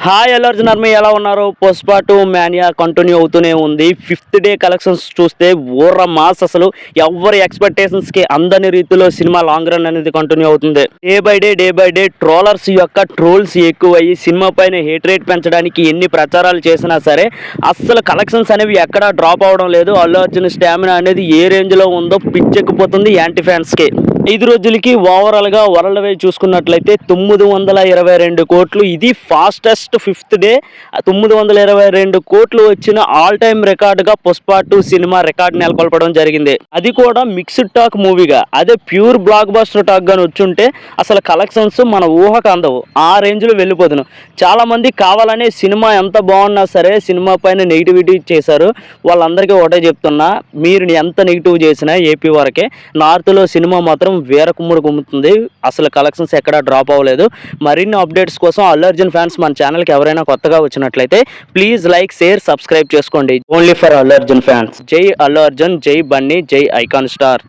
Hi Allu Arjun army ఎలా ఉన్నారు? Pushpa 2 mania continue అవుతూనే ఉంది. ఫిఫ్త్ డే కలెక్షన్స్ చూస్తే ఊర్ర మాస్ అసలు ఎవరి ఎక్స్పెక్టేషన్స్కి అందని రీతిలో సినిమా లాంగ్ రన్ అనేది కంటిన్యూ అవుతుంది. డే బై డే ట్రోలర్స్ యొక్క ట్రోల్స్ ఎక్కువయ్యి సినిమా పైన హేట్ రేట్ పెంచడానికి ఎన్ని ప్రచారాలు చేసినా సరే అస్సలు కలెక్షన్స్ అనేవి ఎక్కడా డ్రాప్ అవడం లేదు. అల్లు అర్జున్ స్టామినా అనేది ఏ రేంజ్లో ఉందో పిచ్చెక్కిపోతుంది యాంటీ ఫ్యాన్స్కి. 5 రోజులకి ఓవరాల్గా వరల్డ్ వైడ్ చూసుకున్నట్లయితే 922 కోట్లు. ఇది ఫాస్టెస్ట్ ఫిఫ్త్ డే 922 కోట్లు వచ్చిన ఆల్ టైమ్ రికార్డుగా పుష్ప 2 సినిమా రికార్డు నెలకొల్పడం జరిగింది. అది కూడా మిక్స్డ్ టాక్ మూవీగా. అదే ప్యూర్ బ్లాక్ బస్టర్ టాక్ గాని వచ్చుంటే అసలు కలెక్షన్స్ మన ఊహకు అందవు, ఆ రేంజ్లో వెళ్ళిపోతున్నాం. చాలామంది కావాలనే సినిమా ఎంత బాగున్నా సరే సినిమా పైన నెగిటివిటీ చేశారు. వాళ్ళందరికీ ఒకటే చెప్తున్నా, మీరు ఎంత నెగిటివ్ చేసినా ఏపీ వరకే, నార్త్లో సినిమా మాత్రం వేర కుమ్ముడు గుమ్ముతుంది. అసలు కలెక్షన్స్ ఎక్కడా డ్రాప్ అవ్వలేదు. మరిన్ని అప్డేట్స్ కోసం అల్లు అర్జున్ ఫ్యాన్స్ మన ఛానల్కి ఎవరైనా కొత్తగా వచ్చినట్లయితే ప్లీజ్ లైక్, షేర్, సబ్స్క్రైబ్ చేసుకోండి. Only for Allu Arjun fans. జై అల్లు అర్జున్, జై బన్నీ, జై ఐకాన్ స్టార్.